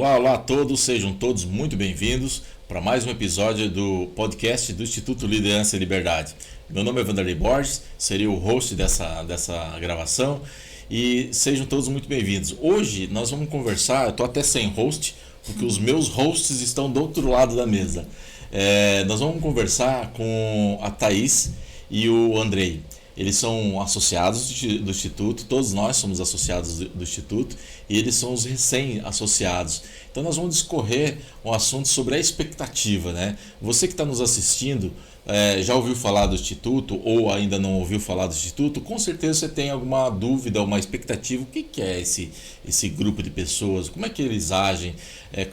Olá, olá a todos, sejam todos muito bem-vindos para mais um episódio do podcast do Instituto Liderança e Liberdade. Meu nome é Vanderlei Borges, seria o host dessa gravação e sejam todos muito bem-vindos. Hoje nós vamos conversar, eu estou até sem host, porque os meus hosts estão do outro lado da mesa. Nós vamos conversar com a Thaís e o Andrei. Eles são associados do Instituto, todos nós somos associados do Instituto e eles são os recém-associados. Então nós vamos discorrer um assunto sobre a expectativa, né? Você que está nos assistindo, já ouviu falar do Instituto ou ainda não ouviu falar do Instituto, com certeza você tem alguma dúvida, uma expectativa. O que é esse grupo de pessoas? Como é que eles agem?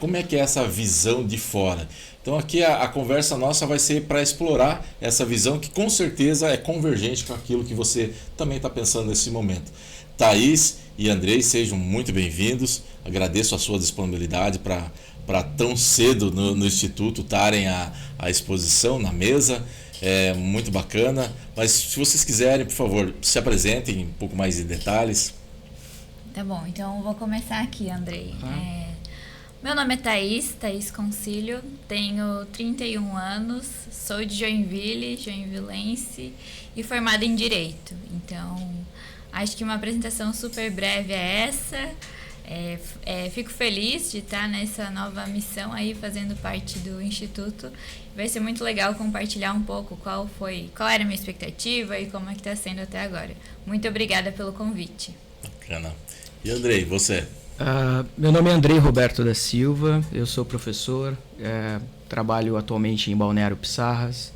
Como é que é essa visão de fora? Então aqui a conversa nossa vai ser para explorar essa visão que com certeza é convergente com aquilo que você também está pensando nesse momento. Thaís e Andrei, sejam muito bem-vindos. Agradeço a sua disponibilidade para tão cedo no Instituto estarem à exposição na mesa. É muito bacana. Mas se vocês quiserem, por favor, se apresentem um pouco mais em detalhes. Tá bom, então eu vou começar aqui, Andrei. Meu nome é Thaís Concílio, tenho 31 anos, sou de Joinville, joinvilense e formada em Direito. Então, acho que uma apresentação super breve é essa. Fico feliz de estar nessa nova missão aí, fazendo parte do Instituto. Vai ser muito legal compartilhar um pouco qual era a minha expectativa e como é que está sendo até agora. Muito obrigada pelo convite. Bacana. E Andrei, você? Meu nome é Andrei Roberto da Silva, eu sou professor, trabalho atualmente em Balneário Pissarras,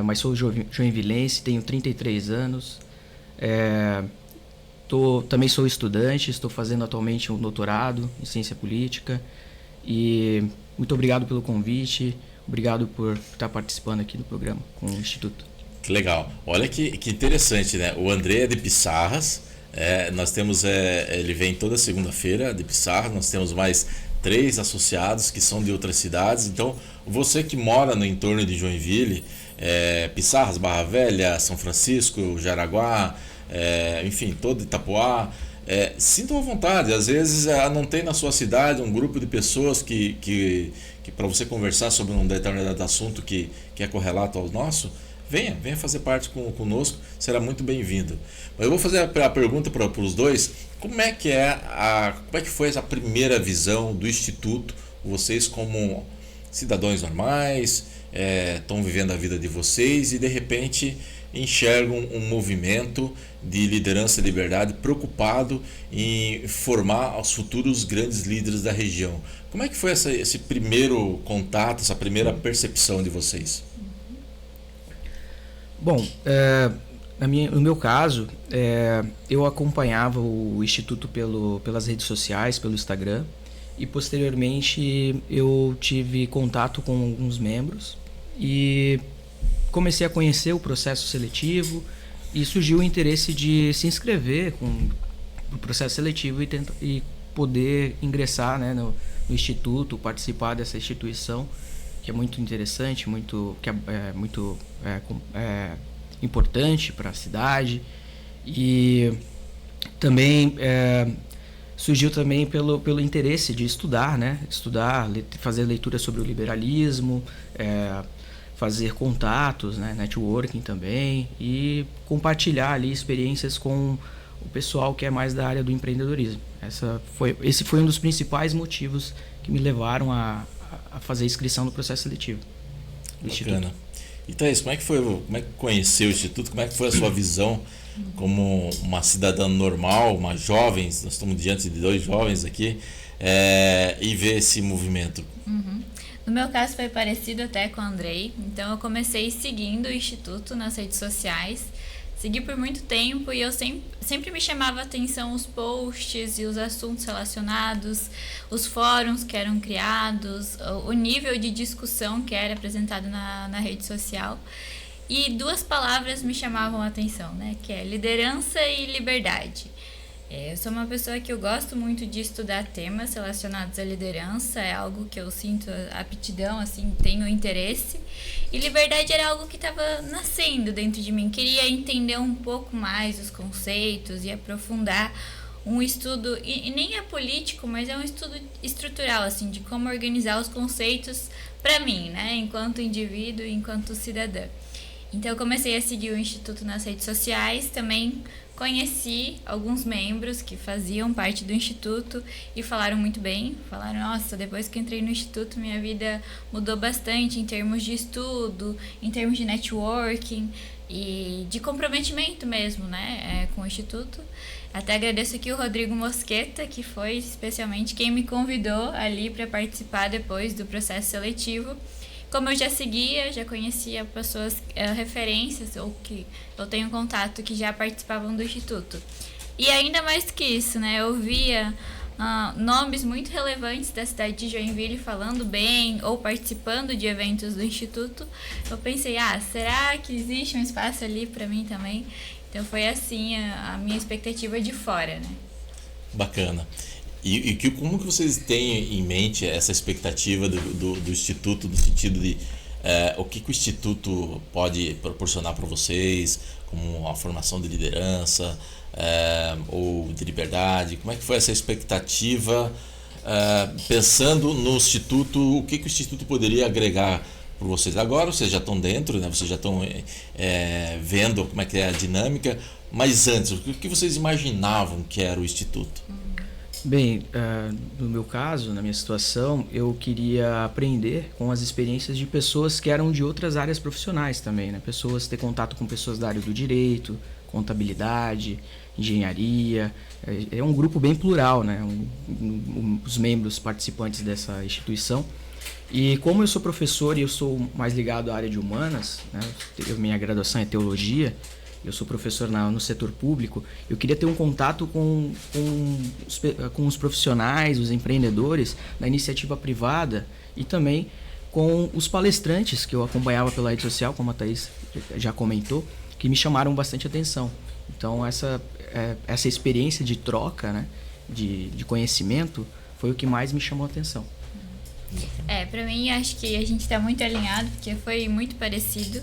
mas sou joinvilense, tenho 33 anos, também sou estudante, estou fazendo atualmente um doutorado em ciência política e muito obrigado pelo convite, obrigado por estar participando aqui do programa com o Instituto. Que legal, olha que interessante, né? O Andrei é de Pissarras. Nós temos, ele vem toda segunda-feira de Pissarras, nós temos mais 3 associados que são de outras cidades. Então, você que mora no entorno de Joinville, Pissarras, Barra Velha, São Francisco, Jaraguá, enfim, todo Itapoá, sintam à vontade. Às vezes não tem na sua cidade um grupo de pessoas que para você conversar sobre um determinado assunto que é correlato ao nosso. Venha fazer parte conosco, será muito bem-vindo. Mas eu vou fazer a pergunta para os dois: como é que foi essa primeira visão do Instituto? Vocês como cidadãos normais, estão vivendo a vida de vocês e de repente enxergam um movimento de liderança e liberdade preocupado em formar os futuros grandes líderes da região. Como é que foi esse primeiro contato, essa primeira percepção de vocês? Bom, no meu caso, eu acompanhava o Instituto pelas redes sociais, pelo Instagram, e posteriormente eu tive contato com alguns membros e comecei a conhecer o processo seletivo e surgiu o interesse de se inscrever no processo seletivo e poder ingressar, né, no Instituto, participar dessa instituição, que é muito interessante, que é muito importante para a cidade, e também surgiu também pelo interesse de estudar, né? Fazer leitura sobre o liberalismo, fazer contatos, né? Networking também, e compartilhar ali experiências com o pessoal que é mais da área do empreendedorismo. Esse foi um dos principais motivos que me levaram a fazer a inscrição no processo seletivo do Instituto. E Thaís, como é que conheceu o Instituto? Como é que foi a sua visão como uma cidadã normal, uma jovem? Nós estamos diante de 2 jovens aqui, e ver esse movimento. No meu caso foi parecido até com o Andrei. Então eu comecei seguindo o Instituto nas redes sociais. Segui por muito tempo e eu sempre me chamava a atenção os posts e os assuntos relacionados, os fóruns que eram criados, o nível de discussão que era apresentado na rede social. E 2 palavras me chamavam a atenção, né? Que é liderança e liberdade. Eu sou uma pessoa que eu gosto muito de estudar temas relacionados à liderança, é algo que eu sinto aptidão, assim, tenho interesse. E liberdade era algo que estava nascendo dentro de mim. Queria entender um pouco mais os conceitos e aprofundar um estudo, e nem é político, mas é um estudo estrutural, assim, de como organizar os conceitos para mim, né, enquanto indivíduo e enquanto cidadã. Então eu comecei a seguir o Instituto nas redes sociais, também conheci alguns membros que faziam parte do Instituto e falaram muito bem, falaram, nossa, depois que entrei no Instituto minha vida mudou bastante em termos de estudo, em termos de networking e de comprometimento mesmo, né, com o Instituto. Até agradeço aqui o Rodrigo Mosqueta, que foi especialmente quem me convidou ali para participar depois do processo seletivo. Como eu já seguia, já conhecia pessoas, referências, ou que eu tenho contato que já participavam do Instituto. E ainda mais que isso, né? Eu via nomes muito relevantes da cidade de Joinville falando bem ou participando de eventos do Instituto. Eu pensei, será que existe um espaço ali para mim também? Então foi assim a minha expectativa de fora, né? Bacana. Como que vocês têm em mente essa expectativa do Instituto, no sentido de o que o Instituto pode proporcionar para vocês, como a formação de liderança ou de liberdade? Como é que foi essa expectativa, pensando no Instituto, o que o Instituto poderia agregar para vocês? Agora vocês já estão dentro, né? Vocês já estão vendo como é que é a dinâmica, mas antes, o que vocês imaginavam que era o Instituto? Bem, no meu caso, na minha situação, eu queria aprender com as experiências de pessoas que eram de outras áreas profissionais também, né? Ter contato com pessoas da área do direito, contabilidade, engenharia. É um grupo bem plural, né? Os membros participantes dessa instituição. E como eu sou professor e eu sou mais ligado à área de humanas, né? Minha graduação é teologia, eu sou professor no setor público, eu queria ter um contato com os profissionais, os empreendedores da iniciativa privada e também com os palestrantes que eu acompanhava pela rede social, como a Thaís já comentou, que me chamaram bastante atenção. Então essa experiência de troca, né, de conhecimento foi o que mais me chamou a atenção. Pra mim acho que a gente está muito alinhado, porque foi muito parecido.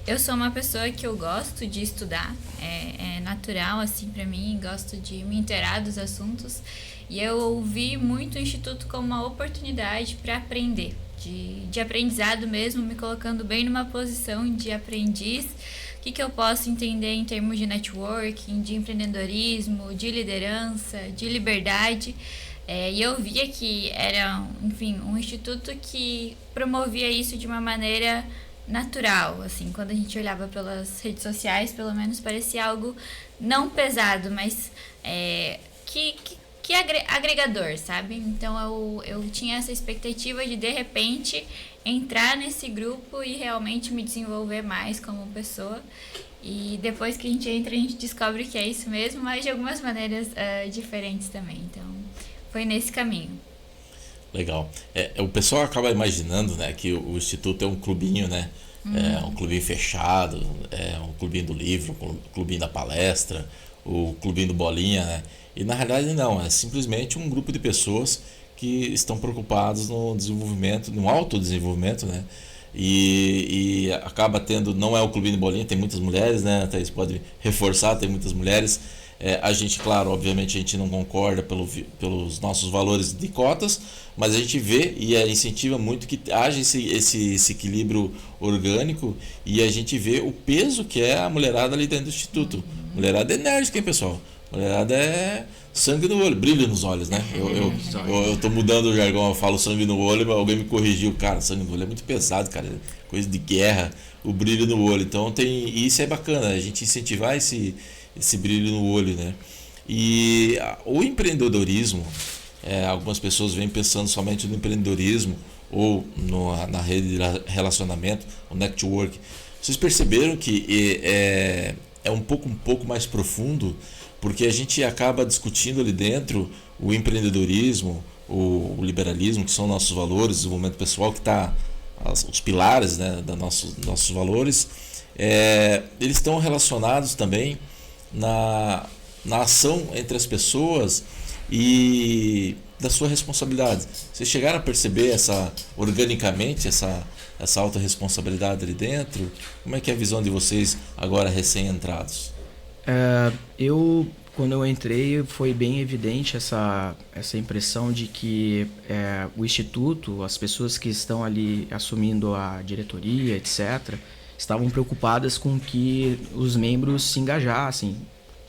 Eu sou uma pessoa que eu gosto de estudar, é natural assim para mim, gosto de me inteirar dos assuntos e eu vi muito o Instituto como uma oportunidade para aprender, de aprendizado mesmo, me colocando bem numa posição de aprendiz. O que eu posso entender em termos de networking, de empreendedorismo, de liderança, de liberdade. E eu via que era, enfim, um instituto que promovia isso de uma maneira natural, assim, quando a gente olhava pelas redes sociais, pelo menos parecia algo não pesado, mas que agregador, sabe? Então eu tinha essa expectativa de repente entrar nesse grupo e realmente me desenvolver mais como pessoa. E depois que a gente entra, a gente descobre que é isso mesmo, mas de algumas maneiras diferentes também. Então foi nesse caminho. Legal. O pessoal acaba imaginando, né, que o Instituto é um clubinho, né? É um clubinho fechado, um clubinho do livro, um clubinho da palestra, o clubinho do bolinha, né? E na realidade não, é simplesmente um grupo de pessoas que estão preocupados no desenvolvimento, no autodesenvolvimento, né? E acaba tendo, não é o clubinho do bolinha, tem muitas mulheres, né? Até isso pode reforçar, tem muitas mulheres. A gente, claro, obviamente a gente não concorda pelos nossos valores de cotas, mas a gente vê e incentiva muito que haja esse equilíbrio orgânico, e a gente vê o peso que é a mulherada ali dentro do Instituto. Mulherada é enérgica, hein, pessoal? Mulherada é sangue no olho, brilho nos olhos, né? Eu tô mudando o jargão, eu falo sangue no olho, mas alguém me corrigiu, cara, sangue no olho é muito pesado, cara, coisa de guerra, o brilho no olho. Então e isso é bacana, a gente incentivar esse brilho no olho, né? E o empreendedorismo, algumas pessoas vêm pensando somente no empreendedorismo ou na rede de relacionamento, o network. Vocês perceberam que é um pouco mais profundo, porque a gente acaba discutindo ali dentro o empreendedorismo, o liberalismo, que são nossos valores, o desenvolvimento pessoal, que está os pilares, né, dos nossos valores, eles estão relacionados também na ação entre as pessoas e da sua responsabilidade. Vocês chegaram a perceber organicamente essa autorresponsabilidade ali dentro? Como é que é a visão de vocês agora recém-entrados? Eu quando eu entrei, foi bem evidente essa impressão de que o Instituto, as pessoas que estão ali assumindo a diretoria, etc., estavam preocupadas com que os membros se engajassem,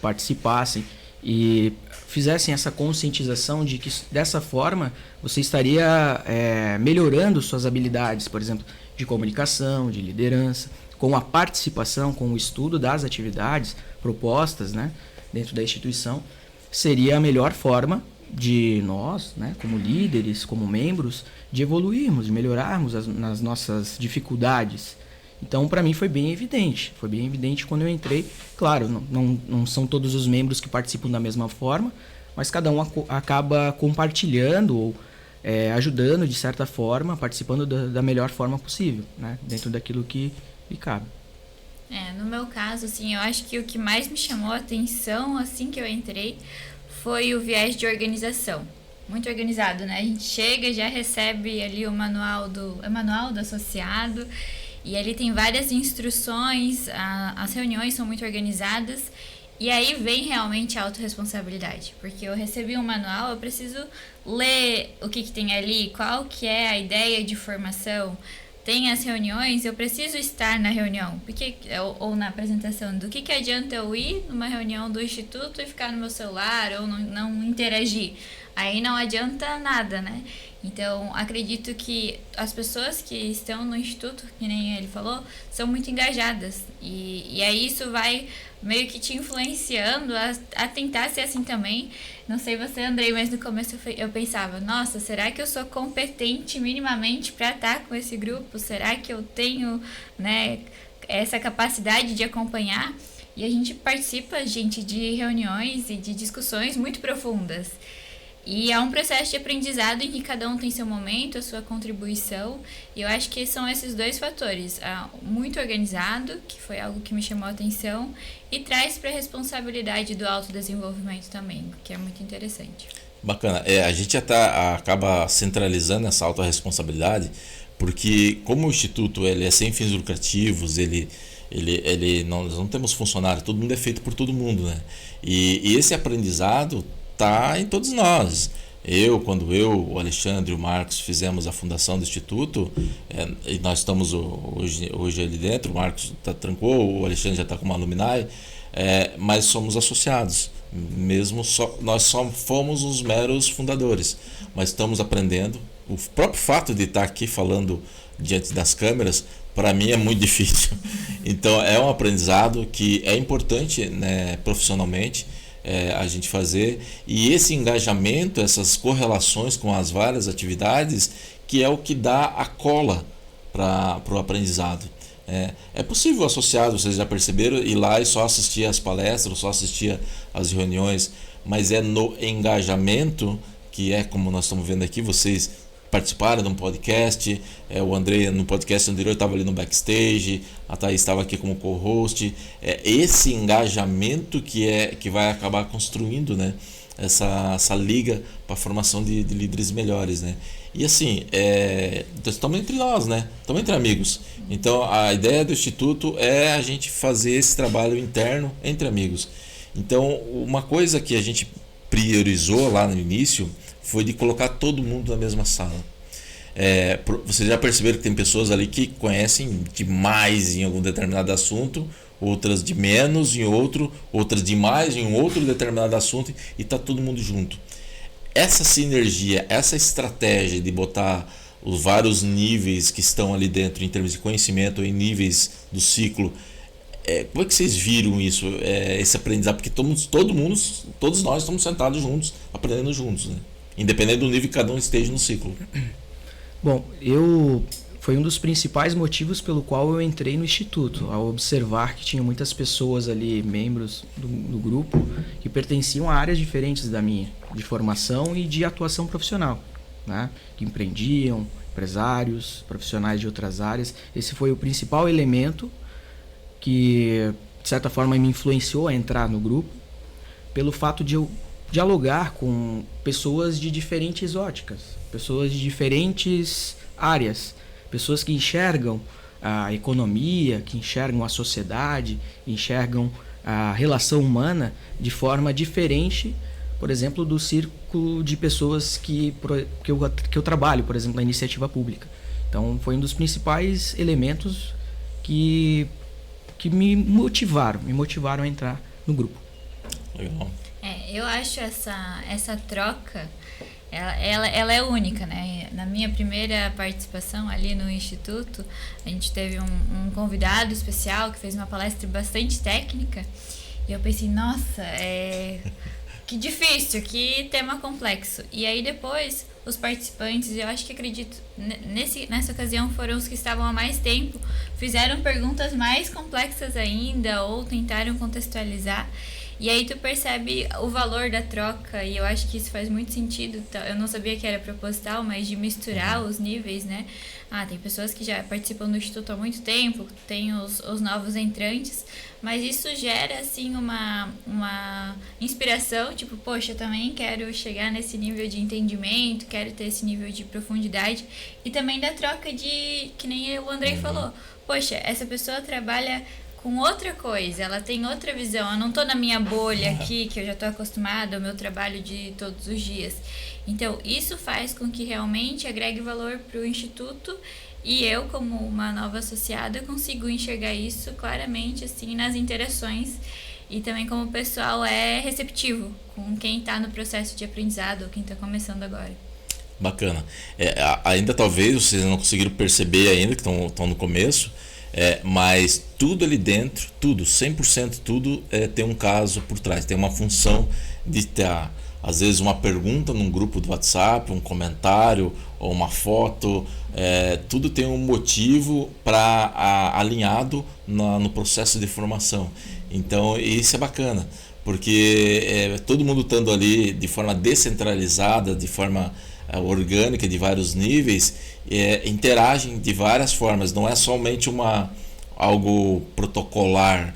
participassem e fizessem essa conscientização de que dessa forma você estaria melhorando suas habilidades, por exemplo, de comunicação, de liderança, com a participação, com o estudo das atividades propostas, né, dentro da instituição, seria a melhor forma de nós, né, como líderes, como membros, de evoluirmos, de melhorarmos nas nossas dificuldades. Então, para mim, foi bem evidente quando eu entrei. Claro, não são todos os membros que participam da mesma forma, mas cada um acaba compartilhando ou ajudando, de certa forma, participando da melhor forma possível, né, dentro daquilo que lhe cabe. No meu caso, assim, eu acho que o que mais me chamou a atenção assim que eu entrei foi o viés de organização. Muito organizado, né? A gente chega, já recebe ali o manual do associado, e ali tem várias instruções, as reuniões são muito organizadas, e aí vem realmente a autorresponsabilidade, porque eu recebi um manual, eu preciso ler o que tem ali, qual que é a ideia de formação. Tem as reuniões, eu preciso estar na reunião, ou na apresentação. Do que adianta eu ir numa reunião do Instituto e ficar no meu celular ou não interagir? Aí não adianta nada, né? Então, acredito que as pessoas que estão no Instituto, que nem ele falou, são muito engajadas. E aí isso vai meio que te influenciando a tentar ser assim também. Não sei você, Andrei, mas no começo eu pensava, nossa, será que eu sou competente minimamente para estar com esse grupo? Será que eu tenho, né, essa capacidade de acompanhar? E a gente participa, gente, de reuniões e de discussões muito profundas. E é um processo de aprendizado em que cada um tem seu momento, a sua contribuição. E eu acho que são esses dois fatores. Muito organizado, que foi algo que me chamou a atenção, e traz para a responsabilidade do autodesenvolvimento também, que é muito interessante. Bacana. A gente acaba centralizando essa autorresponsabilidade, porque como o Instituto ele é sem fins lucrativos, nós não temos funcionário, todo mundo é feito por todo mundo, né? E esse aprendizado está em todos nós. Quando o Alexandre e o Marcos fizemos a fundação do Instituto, e nós estamos hoje ali dentro, o Marcos trancou, o Alexandre já está como alumni, mas somos associados. Nós só fomos os meros fundadores, mas estamos aprendendo. O próprio fato de estar aqui falando diante das câmeras, para mim é muito difícil. Então é um aprendizado que é importante, né, profissionalmente, a gente fazer, e esse engajamento, essas correlações com as várias atividades, que é o que dá a cola para o aprendizado. É possível o associado, vocês já perceberam, ir lá e só assistir às palestras, só assistir às reuniões, mas é no engajamento, que é como nós estamos vendo aqui, vocês participaram de um podcast, o André no podcast anterior estava ali no backstage, a Thaís estava aqui como co-host. Esse engajamento que vai acabar construindo, né, essa liga para a formação de líderes melhores, né? E assim, estamos entre nós, né? Estamos entre amigos. Então a ideia do Instituto é a gente fazer esse trabalho interno entre amigos. Então uma coisa que a gente priorizou lá no início foi de colocar todo mundo na mesma sala. Vocês já perceberam que tem pessoas ali que conhecem demais em algum determinado assunto, outras de menos em outro, outras de mais em outro determinado assunto, e está todo mundo junto. Essa sinergia, essa estratégia de botar os vários níveis que estão ali dentro em termos de conhecimento, em níveis do ciclo, como é que vocês viram isso, esse aprendizado? Porque todos nós estamos sentados juntos, aprendendo juntos, né? Independente do nível que cada um esteja no ciclo. Bom, foi um dos principais motivos pelo qual eu entrei no Instituto, ao observar que tinha muitas pessoas ali, membros do grupo, que pertenciam a áreas diferentes da minha, de formação e de atuação profissional, né? Que empreendiam, empresários, profissionais de outras áreas. Esse foi o principal elemento que, de certa forma, me influenciou a entrar no grupo, pelo fato de eu dialogar com pessoas de diferentes óticas, pessoas de diferentes áreas, pessoas que enxergam a economia, que enxergam a sociedade, enxergam a relação humana de forma diferente, por exemplo, do círculo de pessoas que eu trabalho, por exemplo, na iniciativa pública. Então, foi um dos principais elementos que me motivaram a entrar no grupo. Legal. Eu acho essa troca, ela é única, né? Na minha primeira participação ali no Instituto, a gente teve um convidado especial que fez uma palestra bastante técnica, e eu pensei, nossa, que difícil, que tema complexo. E aí depois, os participantes, eu acho que acredito, nessa ocasião foram os que estavam há mais tempo, fizeram perguntas mais complexas ainda, ou tentaram contextualizar. E aí tu percebe o valor da troca, e eu acho que isso faz muito sentido. Eu não sabia que era proposital, mas de misturar os níveis, né? Tem pessoas que já participam do Instituto há muito tempo, tem os novos entrantes, mas isso gera, assim, uma inspiração, tipo, poxa, eu também quero chegar nesse nível de entendimento, quero ter esse nível de profundidade, e também da troca de, que nem o Andrei falou, poxa, essa pessoa trabalha com outra coisa, ela tem outra visão, eu não tô na minha bolha aqui, que eu já tô acostumada ao meu trabalho de todos os dias. Então, isso faz com que realmente agregue valor para o Instituto, e eu, como uma nova associada, consigo enxergar isso claramente, assim, nas interações, e também como o pessoal é receptivo com quem está no processo de aprendizado ou quem está começando agora. Bacana. Ainda talvez vocês não conseguiram perceber ainda, que estão no começo, mas tudo ali dentro, tudo, 100% tudo tem um caso por trás, tem uma função de ter, às vezes, uma pergunta num grupo do WhatsApp, um comentário ou uma foto, tudo tem um motivo alinhado no processo de formação. Então, isso é bacana, porque todo mundo estando ali de forma descentralizada, de forma orgânica, de vários níveis, interagem de várias formas, não é somente algo protocolar,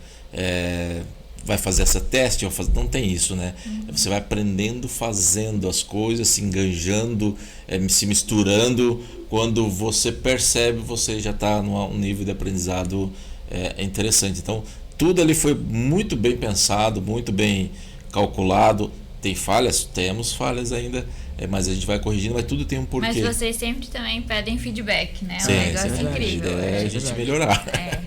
vai fazer essa teste, não tem isso, né? Você vai aprendendo, fazendo as coisas, se enganjando, se misturando. Quando você percebe, você já está num nível de aprendizado interessante. Então, tudo ali foi muito bem pensado, muito bem calculado. Tem falhas? Temos falhas ainda, mas a gente vai corrigindo, mas tudo tem um porquê. Mas vocês sempre também pedem feedback, né? Sim, um negócio incrível. A gente melhorar.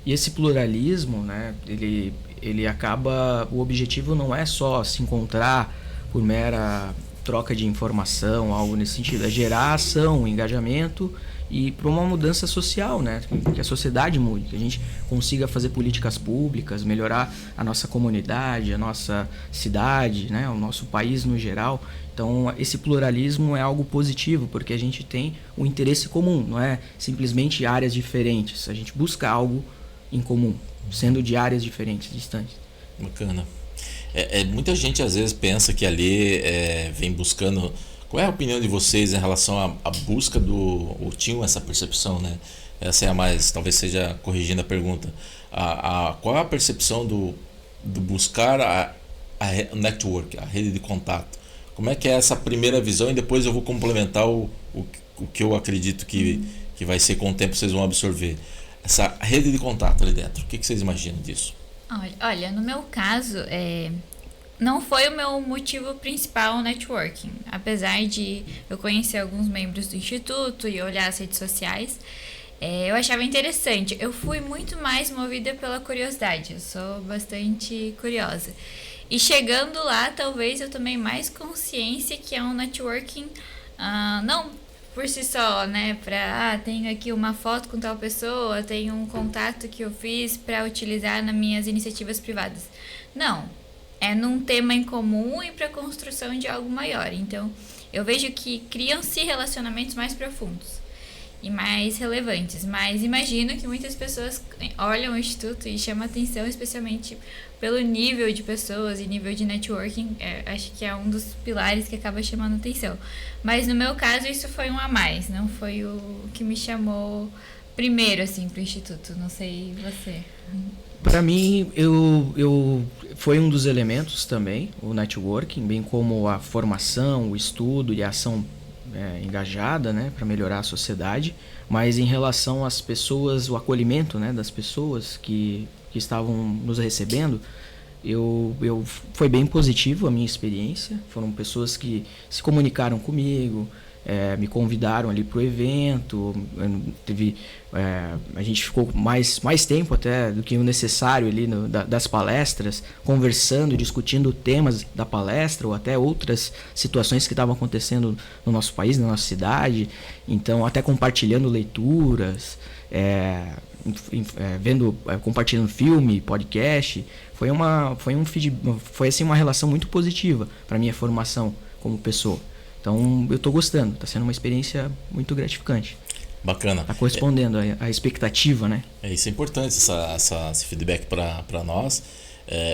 E esse pluralismo, né, ele acaba... O objetivo não é só se encontrar por mera troca de informação, algo nesse sentido. É gerar ação, engajamento e para uma mudança social, né? Que a sociedade mude, que a gente consiga fazer políticas públicas, melhorar a nossa comunidade, a nossa cidade, né? O nosso país no geral. Então, esse pluralismo é algo positivo, porque a gente tem um interesse comum, não é simplesmente áreas diferentes. A gente busca algo em comum, sendo de áreas diferentes, distantes. Bacana. Muita gente às vezes pensa que ali vem buscando... Qual é a opinião de vocês em relação à busca ou tinham essa percepção, né? Essa é a mais, talvez seja corrigindo a pergunta. Qual é a percepção do buscar a network, a rede de contato? Como é que é essa primeira visão? E depois eu vou complementar o que eu acredito que vai ser com o tempo, vocês vão absorver. Essa rede de contato ali dentro, o que vocês imaginam disso? Olha, no meu caso, não foi o meu motivo principal o networking. Apesar de eu conhecer alguns membros do Instituto e olhar as redes sociais, eu achava interessante. Eu fui muito mais movida pela curiosidade, eu sou bastante curiosa. E chegando lá, talvez eu tomei mais consciência que é um networking, não por si só, né? Tenho aqui uma foto com tal pessoa, tenho um contato que eu fiz para utilizar nas minhas iniciativas privadas. Não, é num tema em comum e para a construção de algo maior. Então, eu vejo que criam-se relacionamentos mais profundos e mais relevantes. Mas imagino que muitas pessoas olham o Instituto e chamam atenção, especialmente pelo nível de pessoas e nível de networking. Acho que é um dos pilares que acaba chamando atenção. Mas no meu caso, isso foi um a mais. Não foi o que me chamou primeiro, assim, para o Instituto. Não sei você. Para mim, foi um dos elementos também, o networking, bem como a formação, o estudo e a ação engajada, né, para melhorar a sociedade. Mas em relação às pessoas, o acolhimento, né, das pessoas que que estavam nos recebendo, foi bem positivo a minha experiência. Foram pessoas que se comunicaram comigo, me convidaram ali para o evento. A gente ficou mais tempo até do que o necessário ali das palestras, conversando, discutindo temas da palestra ou até outras situações que estavam acontecendo no nosso país, na nossa cidade. Então, até compartilhando leituras, compartilhando filme, podcast. Foi assim, uma relação muito positiva para minha formação como pessoa. Então eu estou gostando, está sendo uma experiência muito gratificante. Bacana. Está correspondendo à expectativa, né? Isso é importante, esse feedback para nós.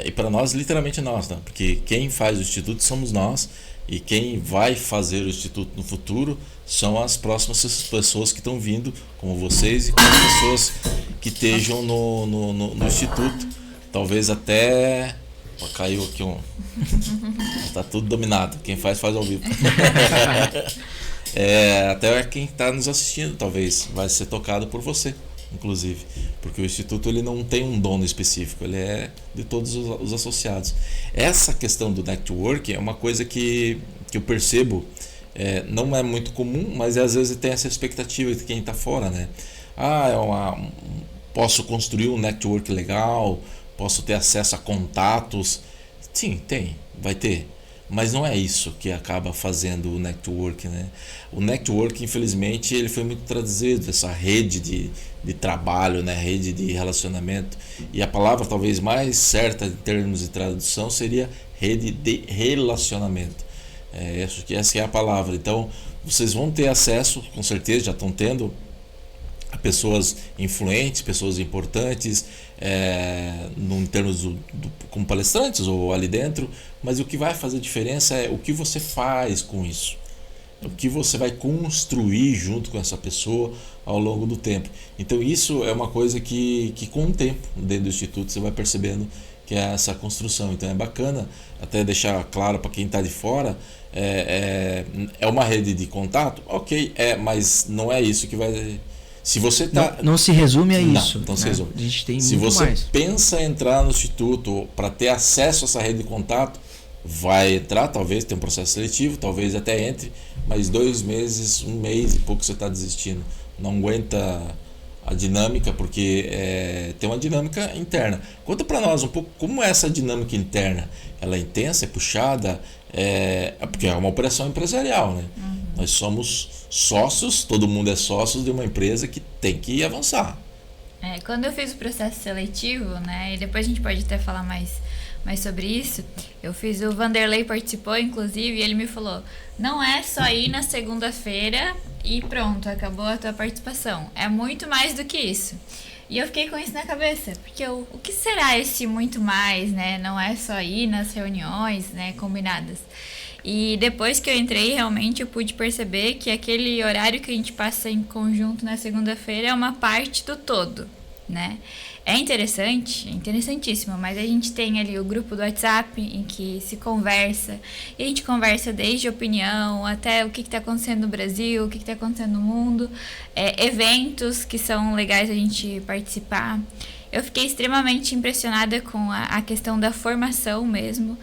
E para nós, literalmente nós, né? Porque quem faz o Instituto somos nós, e quem vai fazer o Instituto no futuro são as próximas pessoas que estão vindo, como vocês, e como as pessoas que estejam no Instituto. Talvez até... Caiu aqui Está tudo dominado. Quem faz ao vivo. Até quem está nos assistindo talvez vai ser tocado por você, inclusive. Porque o Instituto ele não tem um dono específico, ele é de todos os associados. Essa questão do network é uma coisa que eu percebo, não é muito comum, mas às vezes tem essa expectativa de quem está fora, né? Posso construir um network legal, posso ter acesso a contatos. Sim, vai ter. Mas não é isso que acaba fazendo o network, né? O network, infelizmente, ele foi muito traduzido, essa rede de trabalho, né? Rede de relacionamento. E a palavra talvez mais certa em termos de tradução seria rede de relacionamento. Essa é a palavra. Então, vocês vão ter acesso, com certeza, já estão tendo, a pessoas influentes, pessoas importantes, em termos como palestrantes ou ali dentro, mas o que vai fazer diferença é o que você faz com isso, o que você vai construir junto com essa pessoa ao longo do tempo. Então isso é uma coisa que com o tempo dentro do Instituto você vai percebendo que é essa construção. Então é bacana até deixar claro para quem está de fora, é uma rede de contato, ok, mas não é isso que vai... Se você não se resume a isso. Não se resume. A gente tem Se muito você mais. pensa em entrar no Instituto para ter acesso a essa rede de contato, vai entrar, talvez tenha um processo seletivo, talvez até entre, mas 2 meses, 1 mês e pouco você está desistindo. Não aguenta a dinâmica, porque tem uma dinâmica interna. Conta para nós um pouco como é essa dinâmica interna. Ela é intensa, é puxada, porque é uma operação empresarial, né? Uhum. Nós somos sócios, todo mundo é sócio de uma empresa que tem que avançar. Quando eu fiz o processo seletivo, né, e depois a gente pode até falar mais sobre isso, o Vanderlei participou, inclusive, e ele me falou, não é só ir na segunda-feira e pronto, acabou a tua participação. É muito mais do que isso. E eu fiquei com isso na cabeça, porque o que será esse muito mais, né? Não é só ir nas reuniões, né, combinadas. E depois que eu entrei, realmente eu pude perceber que aquele horário que a gente passa em conjunto na segunda-feira é uma parte do todo, né? É interessante, é interessantíssimo, mas a gente tem ali o grupo do WhatsApp em que se conversa, e a gente conversa desde opinião até o que está acontecendo no Brasil, o que está acontecendo no mundo, eventos que são legais a gente participar. Eu fiquei extremamente impressionada com a questão da formação mesmo.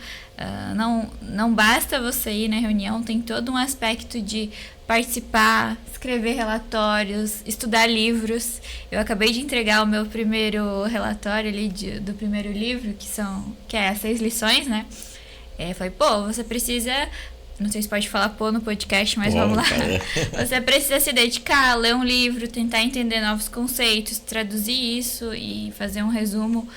Não basta você ir na reunião, tem todo um aspecto de participar, escrever relatórios, estudar livros. Eu acabei de entregar o meu primeiro relatório ali do primeiro livro, que é as 6 lições, né? Falei, você precisa... Não sei se pode falar no podcast, mas vamos lá. Você precisa se dedicar, ler um livro, tentar entender novos conceitos, traduzir isso e fazer um resumo.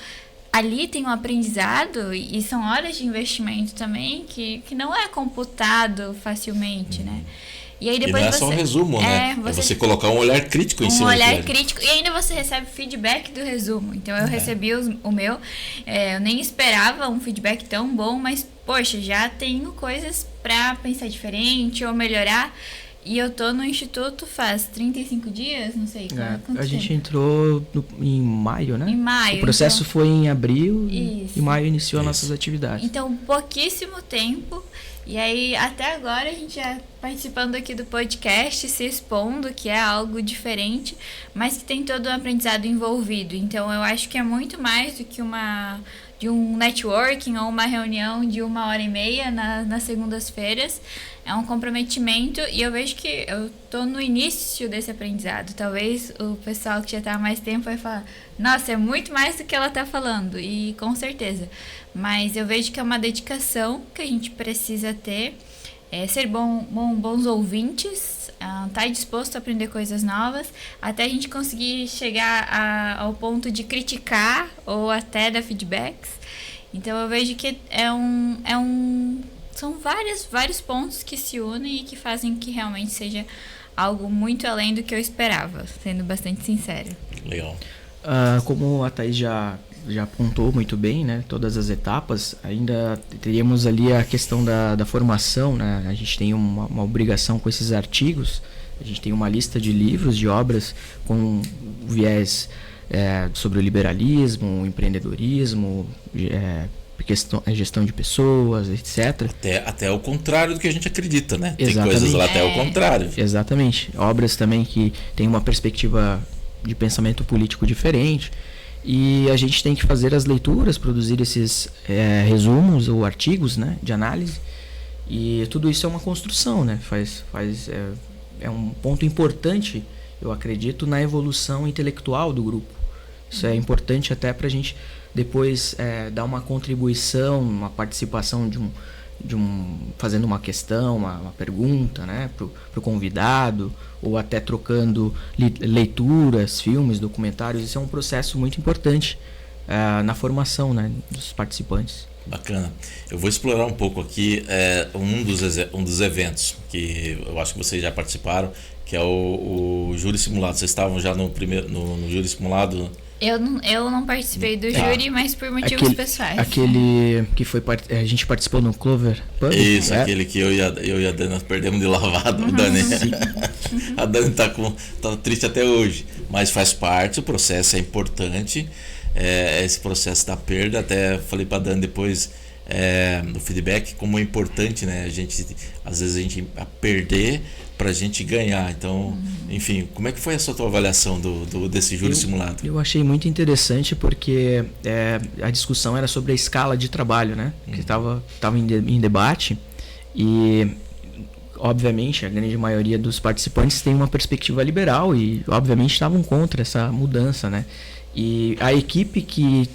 Ali tem um aprendizado e são horas de investimento também que não é computado facilmente, né? E aí depois não é só um resumo, né? Você colocar um olhar crítico em cima. Um olhar crítico. E ainda você recebe feedback do resumo. Então eu recebi o meu. Eu nem esperava um feedback tão bom, mas, poxa, já tenho coisas pra pensar diferente ou melhorar. E eu tô no Instituto faz 35 dias, não sei quanto A gente entrou em maio, né? Em maio. O processo foi em abril Isso. e em maio iniciou nossas atividades. Então, pouquíssimo tempo E aí, até agora, a gente já participando aqui do podcast, se expondo, que é algo diferente, mas que tem todo um aprendizado envolvido. Então, eu acho que é muito mais do que de um networking ou uma reunião de 1h30 nas segundas-feiras. É um comprometimento e eu vejo que eu tô no início desse aprendizado. Talvez o pessoal que já tá há mais tempo vai falar, nossa, é muito mais do que ela tá falando, e com certeza. Mas eu vejo que é uma dedicação que a gente precisa ter, ser bons ouvintes, estar disposto a aprender coisas novas, até a gente conseguir chegar ao ponto de criticar ou até dar feedbacks. Então eu vejo que são vários pontos que se unem e que fazem que realmente seja algo muito além do que eu esperava, sendo bastante sincera. Legal. Como a Thaís já apontou muito bem, né, todas as etapas, ainda teríamos ali a questão da formação, né? A gente tem uma obrigação com esses artigos, a gente tem uma lista de livros, de obras com viés sobre o liberalismo, o empreendedorismo, gestão de pessoas, etc. Até o contrário do que a gente acredita, né? Exatamente. Tem coisas lá até o contrário. Exatamente. Obras também que têm uma perspectiva de pensamento político diferente. E a gente tem que fazer as leituras, produzir esses resumos ou artigos, né, de análise. E tudo isso é uma construção, né? É um ponto importante, eu acredito, na evolução intelectual do grupo. Isso é importante até para a gente depois dar uma contribuição, uma participação fazendo uma questão, uma pergunta, né, para o convidado, ou até trocando leituras, filmes, documentários. Isso é um processo muito importante na formação, né, dos participantes. Bacana. Eu vou explorar um pouco aqui um dos eventos que eu acho que vocês já participaram, que é o Júri Simulado. Vocês estavam já no Júri Simulado? Eu não participei do júri, mas por motivos pessoais. Aquele que a gente participou no Clover Pub? Isso, aquele que eu e a Dani nós perdemos de lavada. A Dani tá triste até hoje, mas faz parte, o processo é importante, esse processo da perda. Até falei para a Dani depois no feedback como é importante, né? Às vezes a gente perder para a gente ganhar. Então, enfim, como é que foi a tua avaliação desse júri simulado? Eu achei muito interessante porque a discussão era sobre a escala de trabalho, né? Que estava em debate e, obviamente, a grande maioria dos participantes tem uma perspectiva liberal e, obviamente, estavam contra essa mudança, né? E a equipe que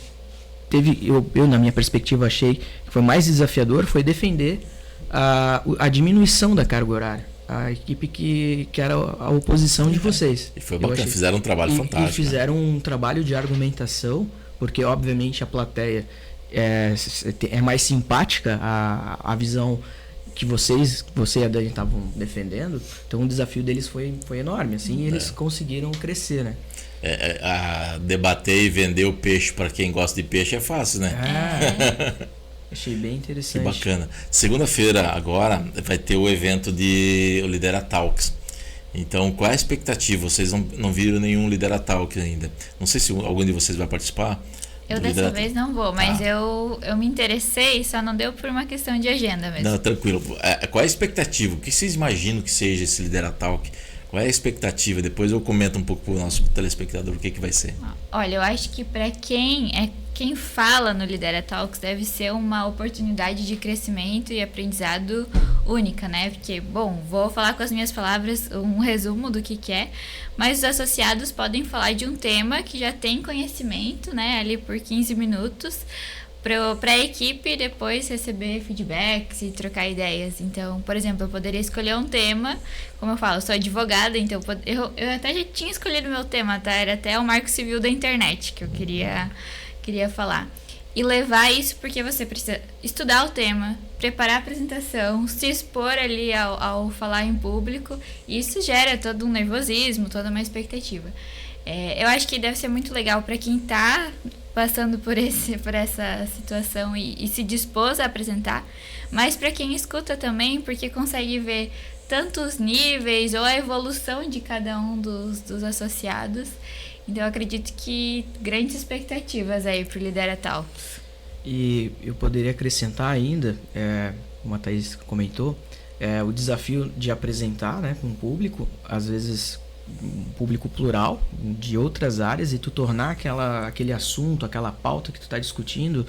teve, eu na minha perspectiva achei que foi mais desafiador, foi defender a diminuição da carga horária. A equipe que era a oposição de vocês. E foi bacana, fizeram um trabalho fantástico. E fizeram um trabalho de argumentação, porque obviamente a plateia é mais simpática à visão que você e a Dani estavam defendendo. Então o desafio deles foi enorme, assim, e eles conseguiram crescer, né? Debater e vender o peixe para quem gosta de peixe é fácil, né? Achei bem interessante. Que bacana. Segunda-feira agora vai ter o evento de Lidera Talks. Então, qual é a expectativa? Vocês não viram nenhum Lidera Talks ainda. Não sei se algum de vocês vai participar. Eu dessa vez não vou, mas eu me interessei, só não deu por uma questão de agenda mesmo. Não, tranquilo. Qual é a expectativa? O que vocês imaginam que seja esse Lidera Talk? Qual é a expectativa? Depois eu comento um pouco para o nosso telespectador o que vai ser. Olha, eu acho que para quem fala no Lidera Talks deve ser uma oportunidade de crescimento e aprendizado única, né? Porque, bom, vou falar com as minhas palavras um resumo do que é, mas os associados podem falar de um tema que já tem conhecimento, né? Ali por 15 minutos, para a equipe depois receber feedbacks e trocar ideias. Então, por exemplo, eu poderia escolher um tema, como eu falo, eu sou advogada, então eu até já tinha escolhido o meu tema, tá? Era até o Marco Civil da Internet que eu queria falar. E levar isso porque você precisa estudar o tema, preparar a apresentação, se expor ali ao falar em público. E isso gera todo um nervosismo, toda uma expectativa. Eu acho que deve ser muito legal para quem está passando por essa situação e se dispôs a apresentar, mas para quem escuta também, porque consegue ver tantos níveis ou a evolução de cada um dos associados. Então eu acredito que grandes expectativas aí para o Lidera Talks. E eu poderia acrescentar ainda, como a Thaís comentou, o desafio de apresentar, né, com um público, às vezes um público plural, de outras áreas, e tu tornar aquele assunto, aquela pauta que tu está discutindo,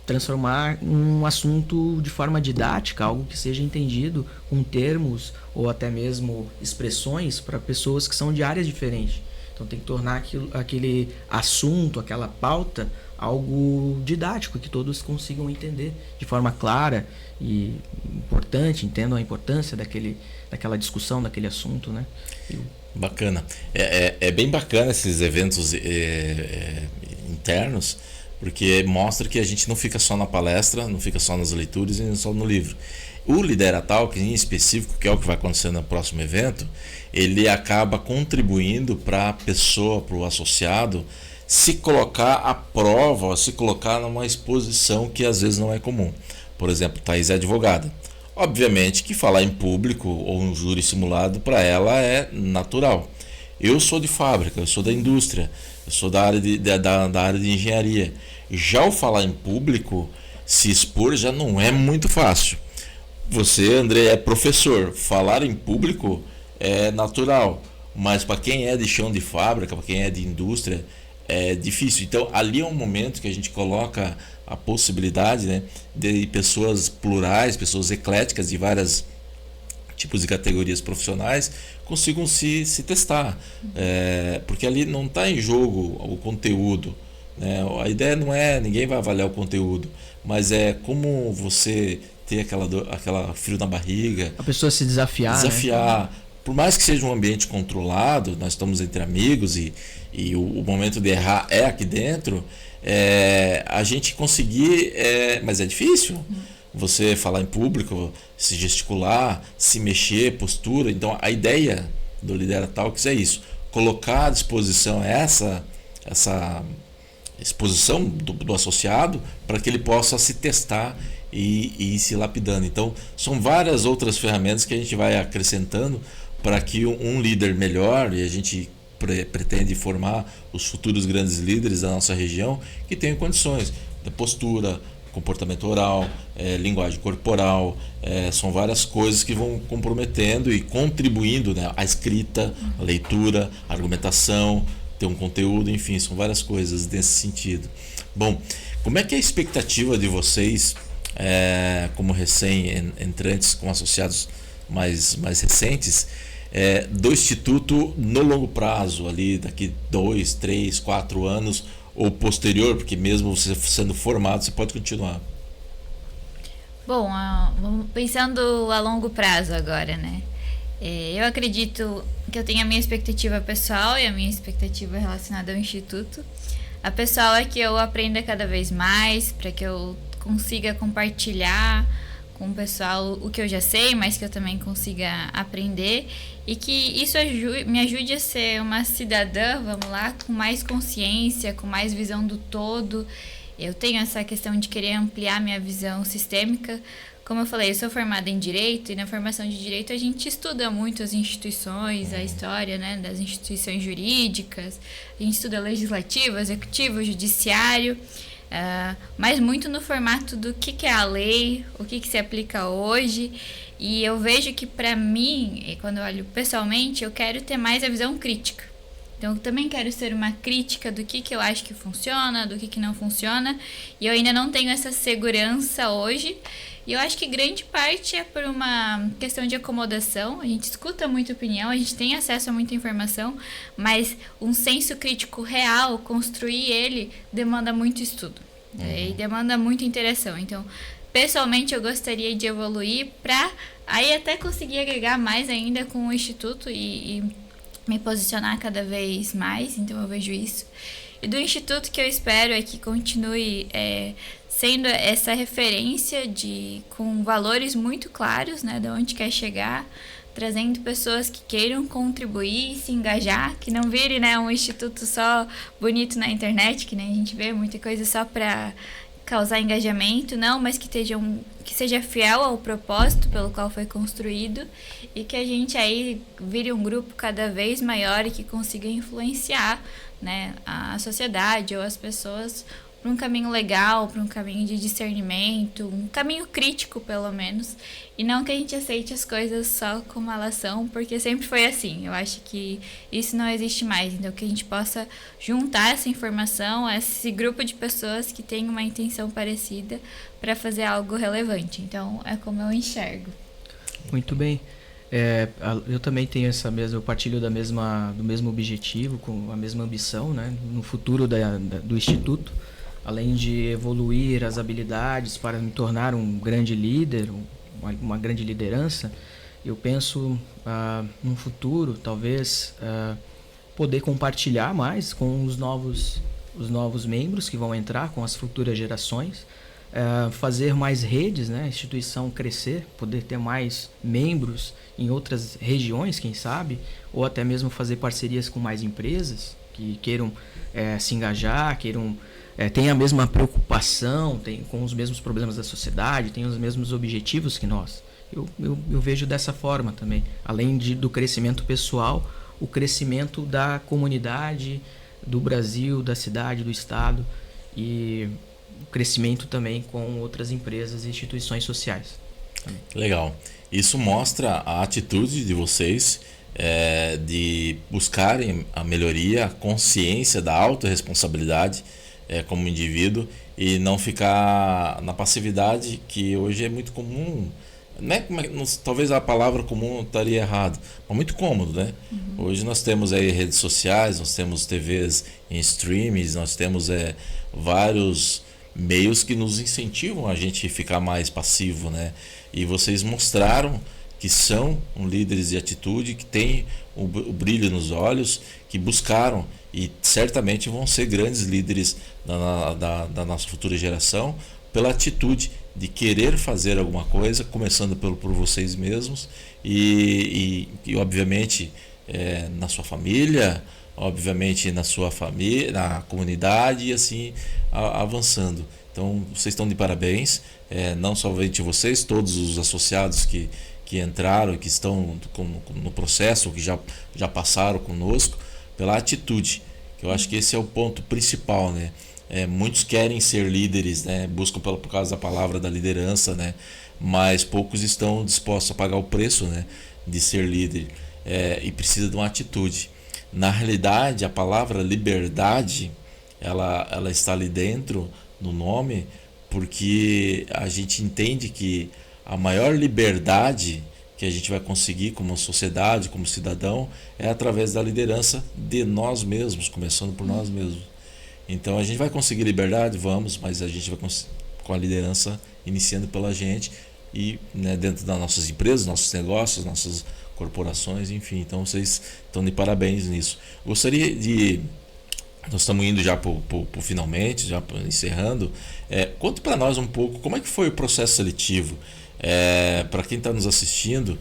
transformar um assunto de forma didática, algo que seja entendido com termos ou até mesmo expressões para pessoas que são de áreas diferentes. Então tem que tornar aquele assunto, aquela pauta, algo didático, que todos consigam entender de forma clara e importante, entendam a importância daquela discussão, daquele assunto, né? Bacana. É bem bacana esses eventos internos, porque mostra que a gente não fica só na palestra, não fica só nas leituras e não só no livro. O Lidera Talk, em específico, que é o que vai acontecer no próximo evento, ele acaba contribuindo para a pessoa, para o associado, se colocar à prova, se colocar numa exposição que às vezes não é comum. Por exemplo, Thaís é advogada. Obviamente que falar em público ou um júri simulado para ela é natural. Eu sou de fábrica, eu sou da indústria, eu sou da área de engenharia. Já o falar em público, se expor já não é muito fácil. Você, André, é professor. Falar em público é natural, mas para quem é de chão de fábrica, para quem é de indústria, é difícil. Então, ali é um momento que a gente coloca a possibilidade, né, de pessoas plurais, pessoas ecléticas de vários tipos de categorias profissionais consigam se testar. Porque ali não está em jogo o conteúdo, né? A ideia não é, ninguém vai avaliar o conteúdo, mas é como você ter aquela frio na barriga. A pessoa se desafiar. Né? Por mais que seja um ambiente controlado, nós estamos entre amigos e o momento de errar é aqui dentro, a gente conseguir, mas é difícil. Você falar em público, se gesticular, se mexer, postura. Então a ideia do Lidera Talks é isso, colocar à disposição essa exposição do associado para que ele possa se testar e ir se lapidando. Então são várias outras ferramentas que a gente vai acrescentando para que um líder melhor, e a gente pretende formar os futuros grandes líderes da nossa região, que tenham condições de postura, comportamento oral, linguagem corporal, são várias coisas que vão comprometendo e contribuindo, né, a escrita, a leitura, a argumentação, ter um conteúdo, enfim, são várias coisas nesse sentido. Bom, como é que é a expectativa de vocês, como recém-entrantes, com associados mais recentes, do Instituto no longo prazo, ali daqui 2, 3, 4 anos, ou posterior, porque mesmo você sendo formado, você pode continuar? Bom, pensando a longo prazo agora, né? Eu acredito que eu tenho a minha expectativa pessoal e a minha expectativa relacionada ao Instituto. A pessoal é que eu aprenda cada vez mais, para que eu consiga compartilhar com o pessoal o que eu já sei, mas que eu também consiga aprender, e que isso me ajude a ser uma cidadã, vamos lá, com mais consciência, com mais visão do todo. Eu tenho essa questão de querer ampliar minha visão sistêmica. Como eu falei, eu sou formada em Direito, e na formação de Direito a gente estuda muito as instituições, a história, né, das instituições jurídicas, a gente estuda legislativo, executivo, judiciário, mas muito no formato do que é a lei, o que se aplica hoje. E eu vejo que, para mim, quando eu olho pessoalmente, eu quero ter mais a visão crítica. Então, eu também quero ser uma crítica do que eu acho que funciona, do que não funciona. E eu ainda não tenho essa segurança hoje. E eu acho que grande parte é por uma questão de acomodação. A gente escuta muita opinião, a gente tem acesso a muita informação, mas um senso crítico real, construir ele, demanda muito estudo. E demanda muita interação. Então, pessoalmente, eu gostaria de evoluir para aí até conseguir agregar mais ainda com o Instituto e me posicionar cada vez mais. Então, eu vejo isso. E do Instituto, que eu espero é que continue sendo essa referência com valores muito claros, né, de onde quer chegar, trazendo pessoas que queiram contribuir e se engajar, que não vire, né, um instituto só bonito na internet, que nem a gente vê muita coisa só para causar engajamento, não, mas que seja fiel ao propósito pelo qual foi construído, e que a gente aí vire um grupo cada vez maior e que consiga influenciar, né, a sociedade ou as pessoas um caminho legal, para um caminho de discernimento, um caminho crítico, pelo menos, e não que a gente aceite as coisas só como elas são, porque sempre foi assim. Eu acho que isso não existe mais, então que a gente possa juntar essa informação a esse grupo de pessoas que tem uma intenção parecida para fazer algo relevante. Então, é como eu enxergo. Muito bem. Eu também tenho eu partilho do mesmo objetivo, com a mesma ambição, né, no futuro do Instituto, além de evoluir as habilidades para me tornar um grande líder, uma grande liderança. Eu penso num futuro, talvez, poder compartilhar mais com os novos membros que vão entrar, com as futuras gerações, fazer mais redes, né? A instituição crescer, poder ter mais membros em outras regiões, quem sabe, ou até mesmo fazer parcerias com mais empresas que queiram se engajar, tenham a mesma preocupação, com os mesmos problemas da sociedade, tenham os mesmos objetivos que nós. Eu vejo dessa forma também, além do crescimento pessoal, o crescimento da comunidade, do Brasil, da cidade, do estado, e o crescimento também com outras empresas e instituições sociais. Legal. Isso mostra a atitude de vocês de buscarem a melhoria, a consciência da autorresponsabilidade como indivíduo e não ficar na passividade, que hoje é muito comum. Talvez a palavra comum estaria errado, mas muito cômodo, né? Uhum. Hoje nós temos aí redes sociais, nós temos TVs em streams, nós temos vários meios que nos incentivam a gente ficar mais passivo, né? E vocês mostraram que são líderes de atitude, que têm o brilho nos olhos, que buscaram e certamente vão ser grandes líderes da nossa futura geração, pela atitude de querer fazer alguma coisa, começando por vocês mesmos e obviamente na sua família, obviamente na sua família, na comunidade, e assim avançando. Então vocês estão de parabéns, não somente vocês, todos os associados que entraram, que estão no processo, que já passaram conosco, pela atitude, que eu acho que esse é o ponto principal, né? Muitos querem ser líderes, né? Buscam por causa da palavra da liderança, né? Mas poucos estão dispostos a pagar o preço, né, de ser líder, e precisa de uma atitude. Na realidade, a palavra liberdade, ela está ali dentro no nome, porque a gente entende que a maior liberdade que a gente vai conseguir como sociedade, como cidadão, é através da liderança de nós mesmos, começando por nós mesmos. Então a gente vai conseguir liberdade, vamos, mas a gente vai com a liderança iniciando pela gente e, né, dentro das nossas empresas, nossos negócios, nossas corporações, enfim. Então vocês estão de parabéns nisso. Gostaria de... Nós estamos indo já para o finalmente, já encerrando. Conte para nós um pouco como é que foi o processo seletivo. Para quem está nos assistindo,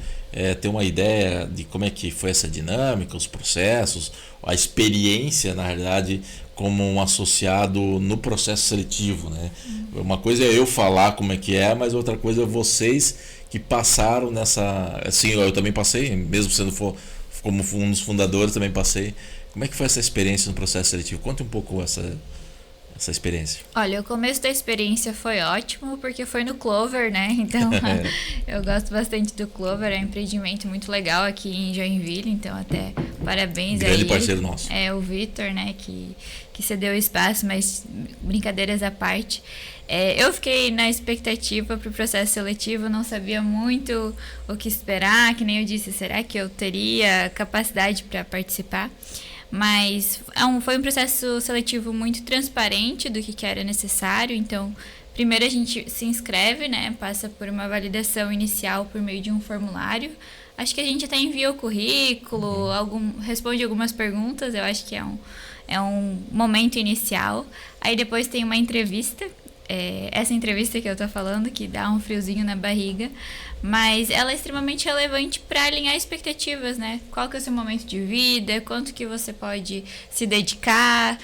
ter uma ideia de como é que foi essa dinâmica, os processos, a experiência, na realidade, como um associado no processo seletivo, né? Uma coisa é eu falar como é que mas outra coisa é vocês que passaram nessa... Assim, eu também passei, mesmo sendo como um dos fundadores, também passei. Como é que foi essa experiência no processo seletivo? Conte um pouco essa experiência. Olha, o começo da experiência foi ótimo, porque foi no Clover, né? Então, eu gosto bastante do Clover, é um empreendimento muito legal aqui em Joinville, então até parabéns grande aí. Grande parceiro nosso. O Vitor, né, que cedeu o espaço, mas brincadeiras à parte. Eu fiquei na expectativa para o processo seletivo, não sabia muito o que esperar, que nem eu disse, será que eu teria capacidade para participar? Mas foi um processo seletivo muito transparente do que era necessário. Então, primeiro a gente se inscreve, né? Passa por uma validação inicial por meio de um formulário. Acho que a gente até envia o currículo, responde algumas perguntas. Eu acho que é um momento inicial. Aí depois tem uma entrevista. Essa entrevista que eu tô falando, que dá um friozinho na barriga, mas ela é extremamente relevante para alinhar expectativas, né? Qual que é o seu momento de vida, quanto que você pode se dedicar.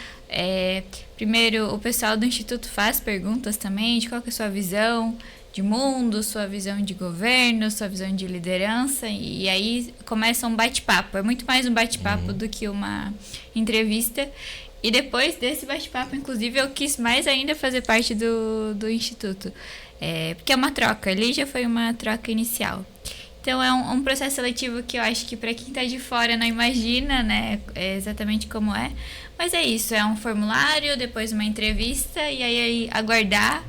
Primeiro, o pessoal do Instituto faz perguntas também de qual que é a sua visão de mundo, sua visão de governo, sua visão de liderança, e aí começa um bate-papo. É muito mais um bate-papo do que uma entrevista. E depois desse bate-papo, inclusive, eu quis mais ainda fazer parte do Instituto. Porque é uma troca, ali já foi uma troca inicial. Então é um processo seletivo que eu acho que para quem está de fora não imagina, né, exatamente como é. Mas é isso, é um formulário, depois uma entrevista e aí aguardar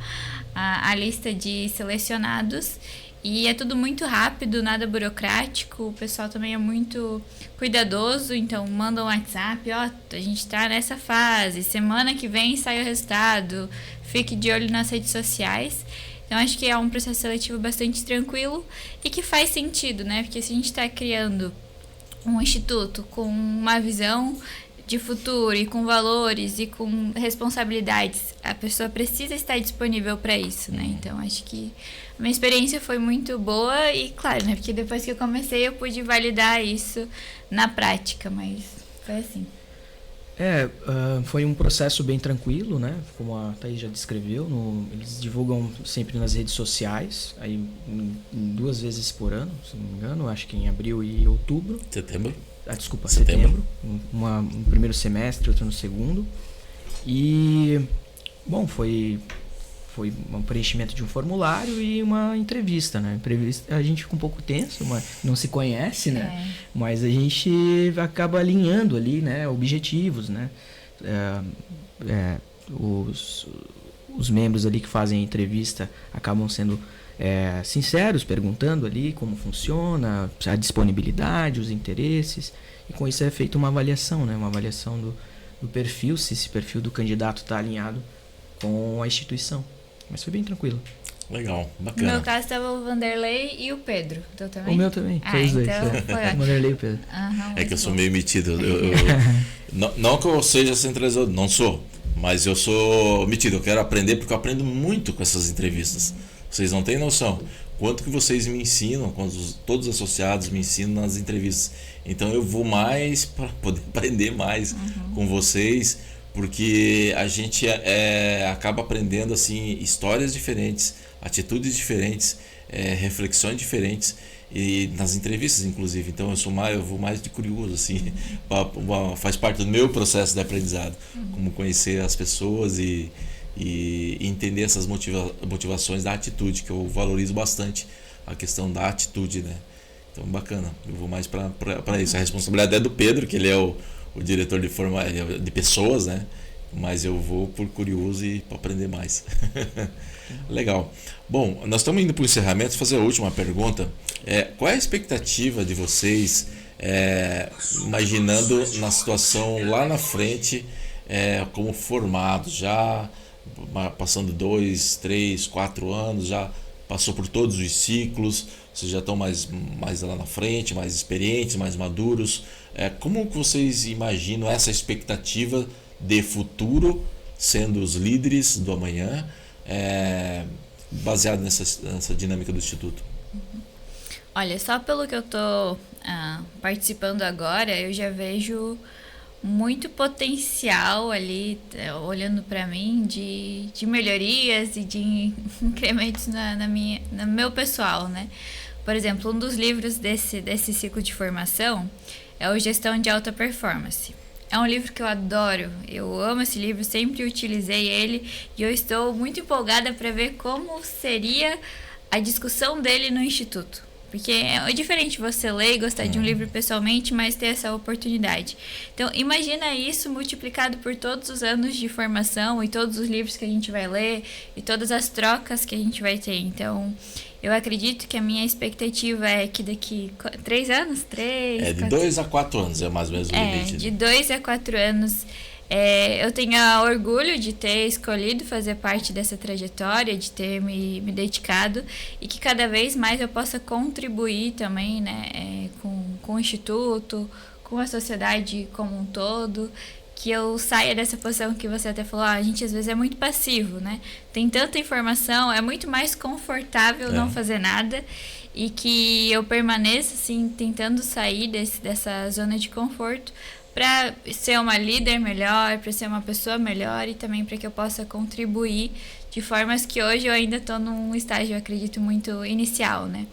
a lista de selecionados. E é tudo muito rápido, nada burocrático, o pessoal também é muito cuidadoso, então manda um WhatsApp, a gente está nessa fase, semana que vem sai o resultado, fique de olho nas redes sociais. Então, acho que é um processo seletivo bastante tranquilo e que faz sentido, né? Porque se a gente está criando um instituto com uma visão de futuro e com valores e com responsabilidades, a pessoa precisa estar disponível para isso, né? Então, acho que a minha experiência foi muito boa e, claro, né? Porque depois que eu comecei, eu pude validar isso na prática, mas foi assim. Foi um processo bem tranquilo, né? Como a Thaís já descreveu, eles divulgam sempre nas redes sociais, aí 2 vezes por ano, se não me engano, acho que em abril e outubro. Setembro. Setembro. Um primeiro semestre, outro no segundo. E, bom, foi um preenchimento de um formulário e uma entrevista, né? Entrevista, a gente fica um pouco tenso, mas não se conhece, né? Mas a gente acaba alinhando ali, né? Objetivos, né? Os membros ali que fazem a entrevista acabam sendo sinceros, perguntando ali como funciona, a disponibilidade, os interesses, e com isso é feita uma avaliação, né? Uma avaliação do perfil, se esse perfil do candidato está alinhado com a instituição. Mas foi bem tranquilo. Legal, bacana. No meu caso estava o Vanderlei e o Pedro. Então, também? O meu também, foi os dois. Então O Vanderlei e o Pedro. É que eu sou meio metido. Não que eu seja centralizador, não sou. Mas eu sou metido, eu quero aprender porque eu aprendo muito com essas entrevistas. Vocês não têm noção quanto que vocês me ensinam, quando todos os associados me ensinam nas entrevistas. Então eu vou mais para poder aprender mais com vocês, porque a gente acaba aprendendo assim histórias diferentes, atitudes diferentes, reflexões diferentes, e nas entrevistas inclusive. Então eu vou mais de curioso assim, faz parte do meu processo de aprendizado, como conhecer as pessoas e entender essas motivações da atitude, que eu valorizo bastante a questão da atitude, né? Então bacana, eu vou mais para isso. A responsabilidade é do Pedro, que ele é o diretor de pessoas, né? Mas eu vou por curioso e para aprender mais. Legal. Bom, nós estamos indo para o encerramento. Fazer a última pergunta. Qual é a expectativa de vocês, imaginando na situação lá na frente, como formados, já passando 2, 3, 4 anos, já passou por todos os ciclos, vocês já estão mais lá na frente, mais experientes, mais maduros. Como que vocês imaginam essa expectativa de futuro, sendo os líderes do amanhã, baseado nessa dinâmica do Instituto? Olha, só pelo que eu estou participando agora, eu já vejo muito potencial ali, olhando para mim, de melhorias e de incrementos no meu pessoal, né? Por exemplo, um dos livros desse ciclo de formação é o Gestão de Alta Performance. É um livro que eu adoro, eu amo esse livro, sempre utilizei ele e eu estou muito empolgada para ver como seria a discussão dele no Instituto. Porque é diferente você ler e gostar de um livro pessoalmente, mas ter essa oportunidade. Então, imagina isso multiplicado por todos os anos de formação e todos os livros que a gente vai ler e todas as trocas que a gente vai ter. Então, eu acredito que a minha expectativa é que daqui 3 anos? De 2 a 4 anos é mais ou menos o limite. De 2 a 4 anos. Eu tenho orgulho de ter escolhido fazer parte dessa trajetória, de ter me dedicado e que cada vez mais eu possa contribuir também, né, com o Instituto, com a sociedade como um todo, que eu saia dessa posição que você até falou, a gente às vezes é muito passivo, né? Tem tanta informação, é muito mais confortável não fazer nada e que eu permaneça assim, tentando sair dessa zona de conforto, para ser uma líder melhor, para ser uma pessoa melhor e também para que eu possa contribuir de formas que hoje eu ainda estou num estágio, eu acredito, muito inicial, né?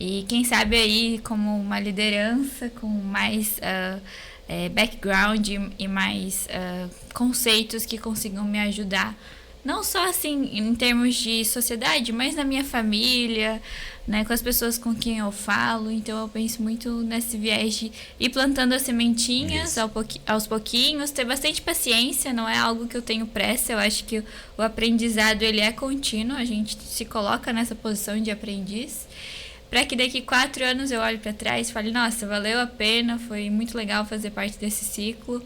E quem sabe aí, como uma liderança com mais background e mais conceitos que consigam me ajudar. Não só assim em termos de sociedade, mas na minha família, né, com as pessoas com quem eu falo. Então eu penso muito nesse viés de ir plantando as sementinhas aos pouquinhos, ter bastante paciência, não é algo que eu tenho pressa. Eu acho que o aprendizado ele é contínuo, a gente se coloca nessa posição de aprendiz, para que daqui 4 anos eu olhe para trás e fale, nossa, valeu a pena, foi muito legal fazer parte desse ciclo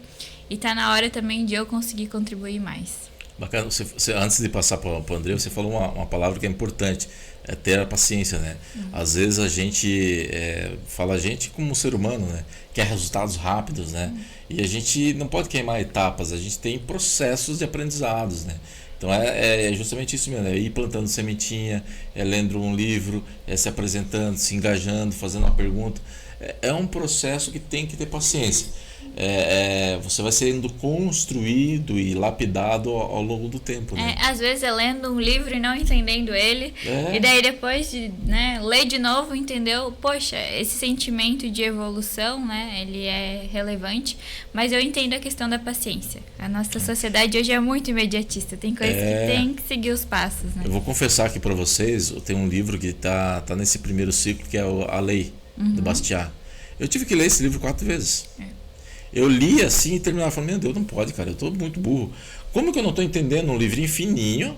e tá na hora também de eu conseguir contribuir mais. Bacana. Você, antes de passar para o André, você falou uma palavra que é importante, é ter a paciência, né? Às vezes a gente fala a gente como ser humano, né? Quer resultados rápidos, né? E a gente não pode queimar etapas, a gente tem processos de aprendizados, né? Então é justamente isso mesmo, é ir plantando sementinha, lendo um livro, se apresentando, se engajando, fazendo uma pergunta. É um processo que tem que ter paciência. Você vai sendo construído e lapidado ao longo do tempo, né? Às vezes é lendo um livro e não entendendo ele, e daí depois de ler de novo, entendeu? Poxa, esse sentimento de evolução, né, ele é relevante, mas eu entendo a questão da paciência. A nossa sociedade hoje é muito imediatista, tem coisas que tem que seguir os passos, né? Eu vou confessar aqui para vocês, eu tenho um livro que tá nesse primeiro ciclo, que é A Lei, do Bastiat. Eu tive que ler esse livro 4 vezes. Eu li assim e terminava falando, meu Deus, não pode, cara, eu tô muito burro. Como que eu não tô entendendo um livrinho fininho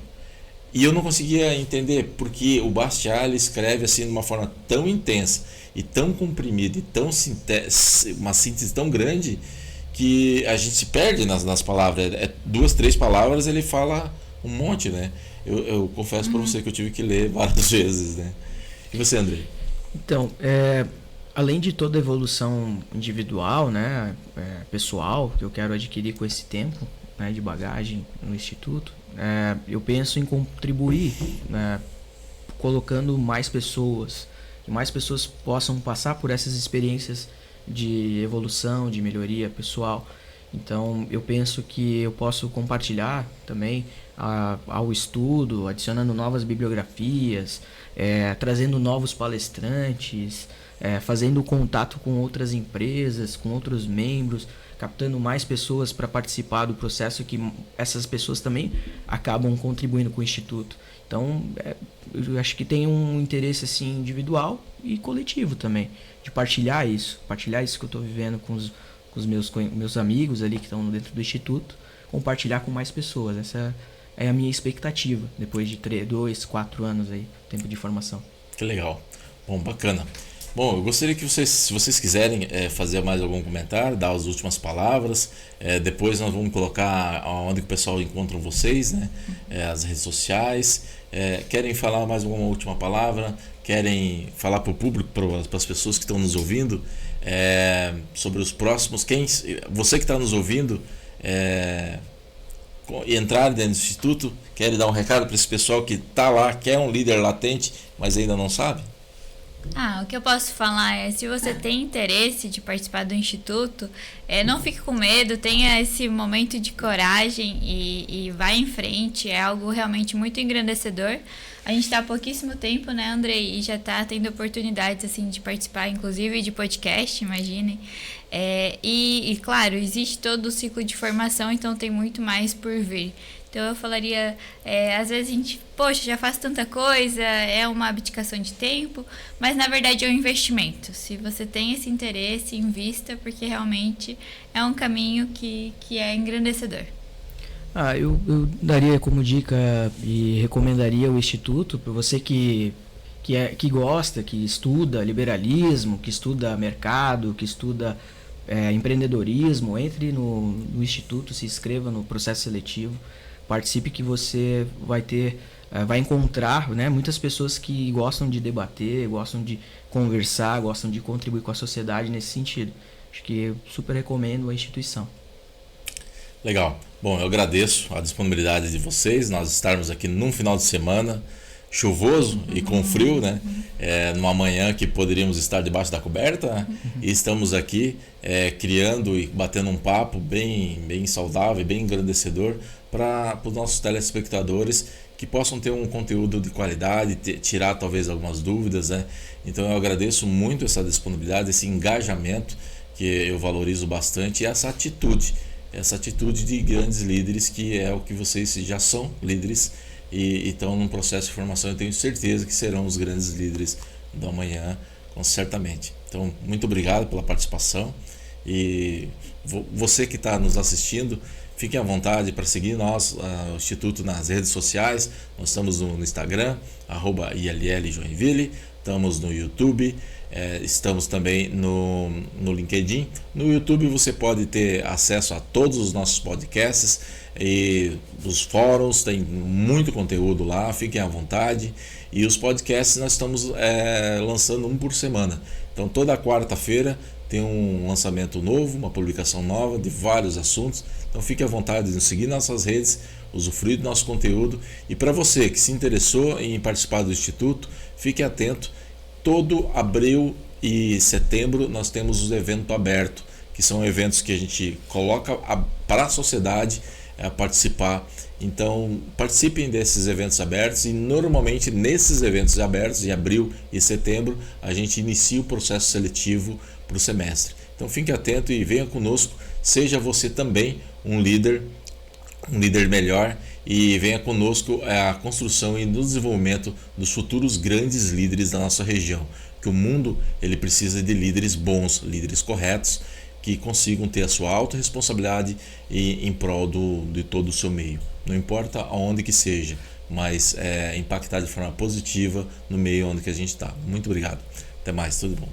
e eu não conseguia entender? Porque o Bastiat, ele escreve assim de uma forma tão intensa e tão comprimida e tão uma síntese tão grande que a gente se perde nas palavras. 2, 3 palavras, ele fala um monte, né? Eu confesso para você que eu tive que ler várias vezes, né? E você, André? Então, além de toda a evolução individual, né, pessoal, que eu quero adquirir com esse tempo, né, de bagagem no Instituto, eu penso em contribuir, né, colocando mais pessoas, que mais pessoas possam passar por essas experiências de evolução, de melhoria pessoal. Então, eu penso que eu posso compartilhar também ao estudo, adicionando novas bibliografias, trazendo novos palestrantes, fazendo contato com outras empresas, com outros membros, captando mais pessoas para participar do processo, que essas pessoas também acabam contribuindo com o Instituto. Então, eu acho que tem um interesse assim, individual e coletivo também, de partilhar isso que eu estou vivendo com os meus amigos ali que estão dentro do Instituto, compartilhar com mais pessoas. Essa é a minha expectativa, depois de 2, 4 anos aí, tempo de formação. Que legal. Bom, bacana. Bom, eu gostaria que vocês, se vocês quiserem fazer mais algum comentário, dar as últimas palavras, depois nós vamos colocar onde o pessoal encontra vocês, né? As redes sociais. Querem falar mais alguma última palavra? Querem falar para o público, para as pessoas que estão nos ouvindo, sobre os próximos? Você que está nos ouvindo, entrar dentro do Instituto, quer dar um recado para esse pessoal que está lá, que é um líder latente, mas ainda não sabe? O que eu posso falar é, se você tem interesse de participar do Instituto, não fique com medo, tenha esse momento de coragem e vá em frente, é algo realmente muito engrandecedor. A gente está há pouquíssimo tempo, né, Andrei, e já está tendo oportunidades assim, de participar, inclusive de podcast, imaginem. E claro, existe todo o ciclo de formação, então tem muito mais por vir. Então eu falaria, às vezes a gente, poxa, já faz tanta coisa, é uma abdicação de tempo, mas na verdade é um investimento. Se você tem esse interesse, invista, porque realmente é um caminho que é engrandecedor. Eu daria como dica e recomendaria o Instituto para você que gosta, que estuda liberalismo, que estuda mercado, que estuda empreendedorismo. Entre no Instituto, se inscreva no processo seletivo, participe, que você vai encontrar, né, muitas pessoas que gostam de debater, gostam de conversar, gostam de contribuir com a sociedade nesse sentido. Acho que eu super recomendo a instituição. Legal. Bom, eu agradeço a disponibilidade de vocês, nós estarmos aqui num final de semana chuvoso e com frio, né? Numa manhã que poderíamos estar debaixo da coberta, né? E estamos aqui criando e batendo um papo bem saudável e bem engrandecedor para os nossos telespectadores que possam ter um conteúdo de qualidade, tirar talvez algumas dúvidas, né? Então eu agradeço muito essa disponibilidade, esse engajamento que eu valorizo bastante, e essa atitude de grandes líderes, que é o que vocês já são líderes e estão num processo de formação. Eu tenho certeza que serão os grandes líderes do amanhã, certamente. Então, muito obrigado pela participação, e você que está nos assistindo, fique à vontade para seguir nós, o Instituto, nas redes sociais. Nós estamos no Instagram, @ILLJoinville, estamos no YouTube, estamos também no LinkedIn. No YouTube você pode ter acesso a todos os nossos podcasts e os fóruns, tem muito conteúdo lá, fiquem à vontade. E os podcasts nós estamos lançando um por semana. Então toda quarta-feira tem um lançamento novo, uma publicação nova de vários assuntos. Então fique à vontade de nos seguir nas nossas redes, usufruir do nosso conteúdo. E para você que se interessou em participar do Instituto, fique atento. Todo abril e setembro nós temos os eventos abertos, que são eventos que a gente coloca para a sociedade participar. Então participem desses eventos abertos, e normalmente nesses eventos abertos de abril e setembro a gente inicia o processo seletivo para o semestre. Então fique atento e venha conosco, seja você também um líder melhor, e venha conosco a construção e no desenvolvimento dos futuros grandes líderes da nossa região. Que o mundo ele precisa de líderes bons, líderes corretos, que consigam ter a sua autorresponsabilidade em prol de todo o seu meio. Não importa aonde que seja, mas impactar de forma positiva no meio onde que a gente está. Muito obrigado. Até mais, tudo bom.